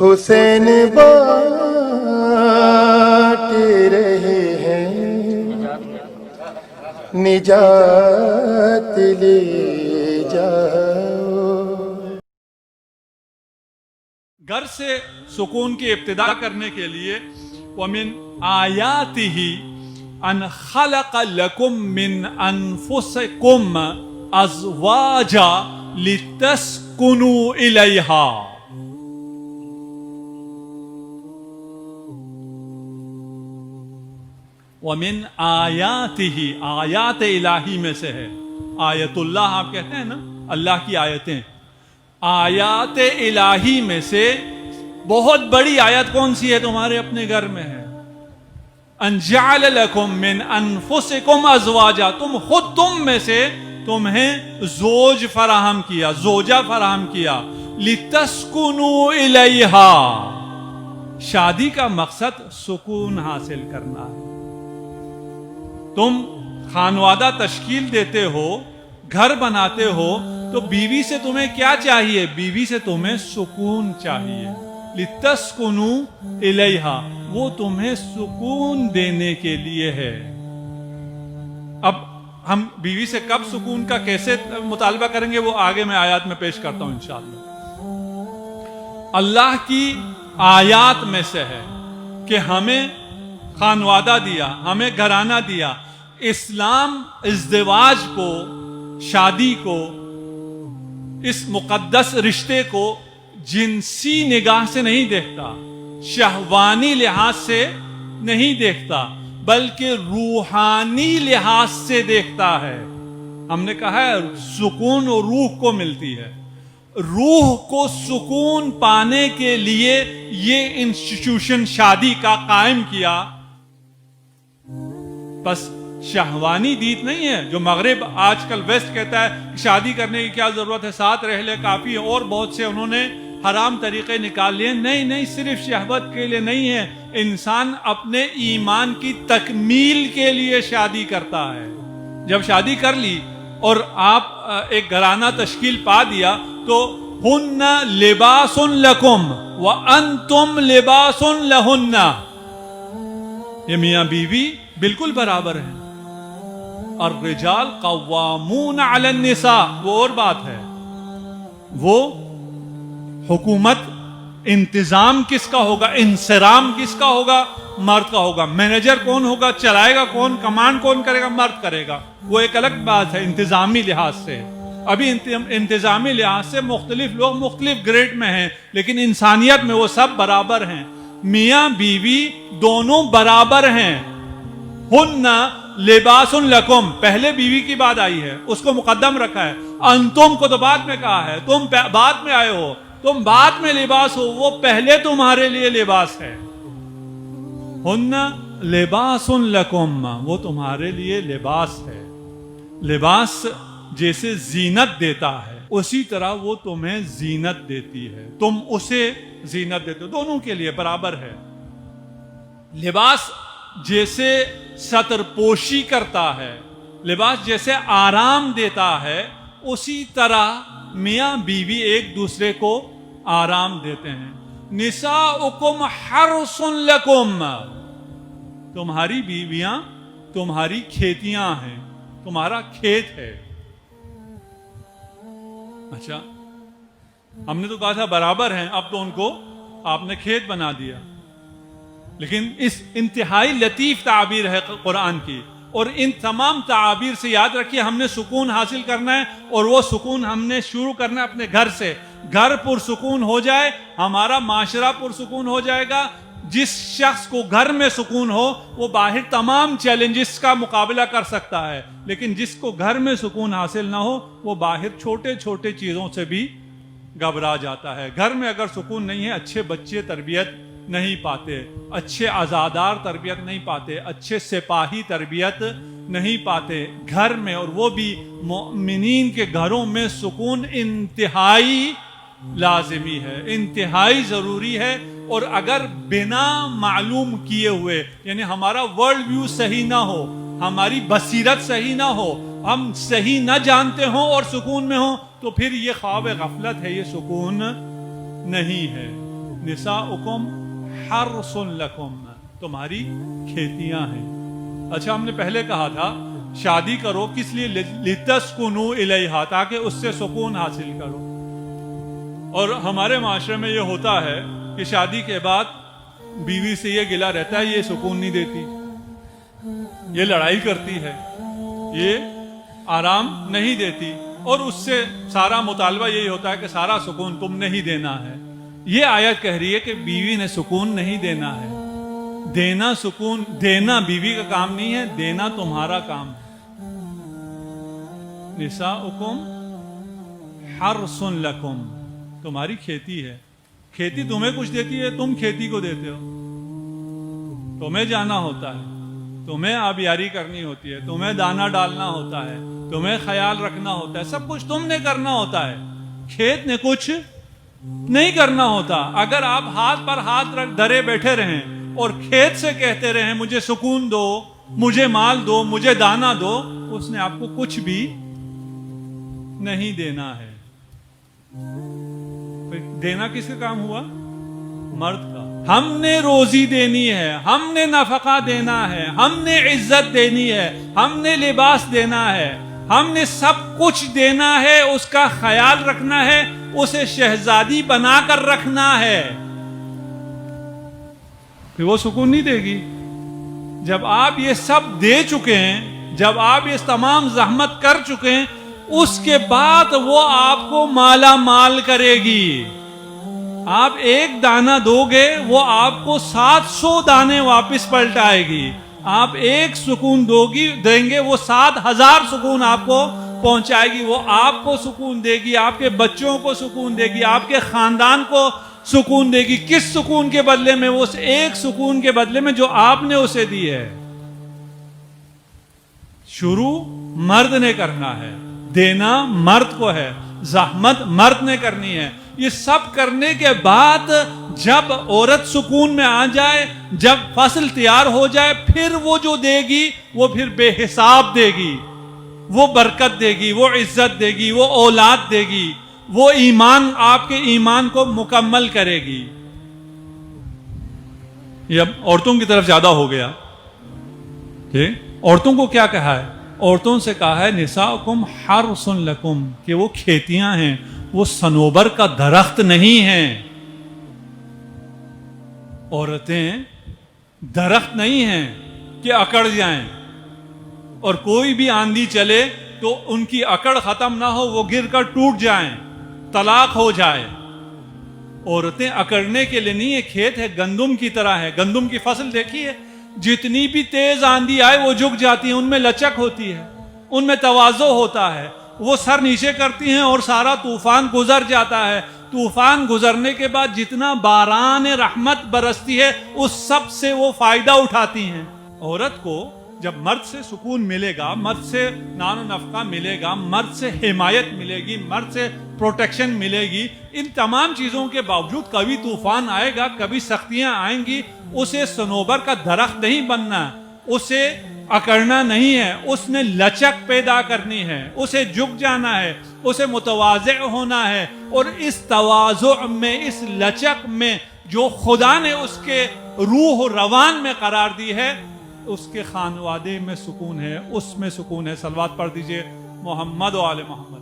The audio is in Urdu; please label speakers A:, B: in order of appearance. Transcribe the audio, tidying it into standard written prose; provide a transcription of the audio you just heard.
A: حسین بانٹ رہے ہیں نجات لے جاؤ.
B: گھر سے سکون کی ابتدا کرنے کے لیے وَمِنْ آيَاتِهِ أَنْ خَلَقَ لَكُم مِّنْ أَنفُسِكُمْ أَزْوَاجًا لِتَسْكُنُوا إِلَيْهَا. وَمِنْ آيَاتِهِ آیات الہی میں سے ہے. آیت اللہ آپ کہتے ہیں نا، اللہ کی آیتیں. آیات الہی میں سے بہت بڑی آیت کون سی ہے تمہارے اپنے گھر میں ہے؟ ان جعل لکم من انفسکم ازواجا، تم میں سے تمہیں زوج فراہم کیا، زوجہ فراہم کیا. لتسکنوا الیہا، شادی کا مقصد سکون حاصل کرنا ہے. تم خانوادہ تشکیل دیتے ہو، گھر بناتے ہو، تو بیوی سے تمہیں کیا چاہیے؟ بیوی سے تمہیں سکون چاہیے. لتسکنوا الیہا، وہ تمہیں سکون دینے کے لیے ہے. اب ہم بیوی سے کب سکون کا کیسے مطالبہ کریں گے وہ آگے میں آیات میں پیش کرتا ہوں انشاءاللہ. اللہ کی آیات میں سے ہے کہ ہمیں خانوادہ دیا، ہمیں گھرانہ دیا. اسلام ازدواج کو، شادی کو، اس مقدس رشتے کو جنسی نگاہ سے نہیں دیکھتا، شہوانی لحاظ سے نہیں دیکھتا، بلکہ روحانی لحاظ سے دیکھتا ہے. ہم نے کہا ہے سکون اور روح کو ملتی ہے. روح کو سکون پانے کے لیے یہ انسٹیٹیوشن شادی کا قائم کیا. بس شہوانی دید نہیں ہے جو مغرب آج کل ویسٹ کہتا ہے شادی کرنے کی کیا ضرورت ہے، 7 رہ لے کافی ہے، اور بہت سے انہوں نے حرام طریقے نکال لیے. نہیں، صرف شہوت کے لیے نہیں ہے. انسان اپنے ایمان کی تکمیل کے لیے شادی کرتا ہے. جب شادی کر لی اور آپ ایک گھرانہ تشکیل پا دیا تو ہن لباس لکم وانتم لباس لہن، یہ میاں بیوی بالکل برابر ہیں. اور الرجال قوامون علی النساء وہ اور بات ہے. وہ حکومت، انتظام کس کا ہوگا، انصرام کس کا ہوگا؟ مرد کا ہوگا. مینیجر کون ہوگا، چلائے گا کون، کمانڈ کون کرے گا؟ مرد کرے گا. وہ ایک الگ بات ہے انتظامی لحاظ سے. ابھی انتظامی لحاظ سے مختلف لوگ مختلف گریڈ میں ہیں، لیکن انسانیت میں وہ سب برابر ہیں. میاں بیوی دونوں برابر ہیں. ہن لباس لکم، پہلے بیوی کی بات آئی ہے، اس کو مقدم رکھا ہے. انتم کو تو بعد میں کہا ہے، تم بعد میں آئے ہو، تم بعد میں لباس ہو، وہ پہلے تمہارے لیے لباس ہے. ہن لباس لکم، وہ تمہارے لیے لباس ہے. لباس جیسے زینت دیتا ہے اسی طرح وہ تمہیں زینت دیتی ہے، تم اسے زینت دیتے ہو. دونوں کے لیے برابر ہے. لباس جیسے ستر پوشی کرتا ہے، لباس جیسے آرام دیتا ہے، اسی طرح میاں بیوی ایک دوسرے کو آرام دیتے ہیں. نساؤکم حرث لکم، تمہاری بیویاں تمہاری کھیتیاں ہیں، تمہارا کھیت ہے. اچھا، ہم نے تو کہا تھا برابر ہیں، اب تو ان کو آپ نے کھیت بنا دیا. لیکن اس انتہائی لطیف تعبیر ہے قرآن کی، اور ان تمام تعابیر سے یاد رکھیے ہم نے سکون حاصل کرنا ہے، اور وہ سکون ہم نے شروع کرنا ہے اپنے گھر سے. گھر پرسکون ہو جائے ہمارا معاشرہ پرسکون ہو جائے گا. جس شخص کو گھر میں سکون ہو وہ باہر تمام چیلنجز کا مقابلہ کر سکتا ہے، لیکن جس کو گھر میں سکون حاصل نہ ہو وہ باہر چھوٹے چھوٹے چیزوں سے بھی گھبرا جاتا ہے. گھر میں اگر سکون نہیں ہے اچھے بچے تربیت نہیں پاتے، اچھے عزادار تربیت نہیں پاتے، اچھے سپاہی تربیت نہیں پاتے. گھر میں، اور وہ بھی مومنین کے گھروں میں سکون انتہائی لازمی ہے، انتہائی ضروری ہے. اور اگر بنا معلوم کیے ہوئے، یعنی ہمارا ورلڈ ویو صحیح نہ ہو، ہماری بصیرت صحیح نہ ہو، ہم صحیح نہ جانتے ہوں اور سکون میں ہوں، تو پھر یہ خواب غفلت ہے، یہ سکون نہیں ہے. نساؤکم حرث لکم، تمہاری کھیتیاں ہیں۔ اچھا، ہم نے پہلے کہا تھا شادی کرو کس لیے؟ لتسکنوا الیہا، تاکہ اس سے سکون حاصل کرو۔ اور ہمارے معاشرے میں یہ ہوتا ہے کہ شادی کے بعد بیوی سے یہ گلہ رہتا ہے یہ سکون نہیں دیتی، یہ لڑائی کرتی ہے، یہ آرام نہیں دیتی، اور اس سے سارا مطالبہ یہی ہوتا ہے کہ سارا سکون تم نے ہی دینا ہے۔ یہ آیت کہہ رہی ہے کہ بیوی نے سکون نہیں دینا ہے، دینا سکون دینا بیوی کا کام نہیں ہے، دینا تمہارا کام ہے۔ نساؤکم حرث لکم، تمہاری کھیتی ہے، کھیتی تمہیں کچھ دیتی ہے، تم کھیتی کو دیتے ہو، تمہیں جانا ہوتا ہے، تمہیں آبیاری کرنی ہوتی ہے، تمہیں دانا ڈالنا ہوتا ہے، تمہیں خیال رکھنا ہوتا ہے، سب کچھ تم نے کرنا ہوتا ہے، کھیت نے کچھ نہیں کرنا ہوتا۔ اگر آپ ہاتھ پر ہاتھ رکھ دھرے بیٹھے رہیں اور کھیت سے کہتے رہیں مجھے سکون دو، مجھے مال دو، مجھے دانا دو، اس نے آپ کو کچھ بھی نہیں دینا ہے۔ دینا کس کا کام ہوا؟ مرد کا۔ ہم نے روزی دینی ہے، ہم نے نفقہ دینا ہے، ہم نے عزت دینی ہے، ہم نے لباس دینا ہے، ہم نے سب کچھ دینا ہے، اس کا خیال رکھنا ہے، اسے شہزادی بنا کر رکھنا ہے، پھر وہ سکون نہیں دے گی۔ جب آپ یہ سب دے چکے ہیں، جب آپ یہ تمام زحمت کر چکے ہیں، اس کے بعد وہ آپ کو مالا مال کرے گی۔ آپ ایک دانہ دو گے، وہ آپ کو 700 دانے واپس پلٹائے گی۔ آپ ایک سکون دیں گے، وہ 7000 سکون آپ کو پہنچائے گی۔ وہ آپ کو سکون دے گی، آپ کے بچوں کو سکون دے گی، آپ کے خاندان کو سکون دے گی۔ کس سکون کے بدلے میں؟ وہ ایک سکون کے بدلے میں جو آپ نے اسے دی ہے۔ شروع مرد نے کرنا ہے، دینا مرد کو ہے، زحمت مرد نے کرنی ہے۔ یہ سب کرنے کے بعد جب عورت سکون میں آ جائے، جب فصل تیار ہو جائے، پھر وہ جو دے گی وہ پھر بے حساب دے گی، وہ برکت دے گی، وہ عزت دے گی، وہ اولاد دے گی، وہ ایمان، آپ کے ایمان کو مکمل کرے گی۔ یہ اب عورتوں کی طرف زیادہ ہو گیا۔ عورتوں کو کیا کہا ہے؟ عورتوں سے کہا ہے نساؤکم حرث لکم، کہ وہ کھیتیاں ہیں، وہ صنوبر کا درخت نہیں ہیں۔ عورتیں درخت نہیں ہیں کہ اکڑ جائیں، اور کوئی بھی آندھی چلے تو ان کی اکڑ ختم نہ ہو، وہ گر کر ٹوٹ جائیں، طلاق ہو جائے۔ عورتیں اکڑنے کے لیے نہیں ہے، کھیت ہے، گندم کی طرح ہے۔ گندم کی فصل دیکھیے، جتنی بھی تیز آندھی آئے وہ جھک جاتی ہیں، ان میں لچک ہوتی ہے، ان میں تواضع ہوتا ہے، وہ سر نیچے کرتی ہیں اور سارا طوفان گزر جاتا ہے۔ طوفان گزرنے کے بعد جتنا باران رحمت برستی ہے، اس سب سے وہ فائدہ اٹھاتی ہیں۔ عورت کو جب مرد سے سکون ملے گا، مرد سے نان و نفقہ ملے گا، مرد سے حمایت ملے گی، مرد سے پروٹیکشن ملے گی، ان تمام چیزوں کے باوجود کبھی طوفان آئے گا، کبھی سختیاں آئیں گی، اسے صنوبر کا درخت نہیں بننا، اسے اکڑنا نہیں ہے، اس نے لچک پیدا کرنی ہے، اسے جھک جانا ہے، اسے متواضع ہونا ہے، اور اس تواضع میں، اس لچک میں جو خدا نے اس کے روح و روان میں قرار دی ہے، اس کے خانوادے میں سکون ہے، اس میں سکون ہے۔ صلوات پڑھ دیجئے محمد و آل محمد۔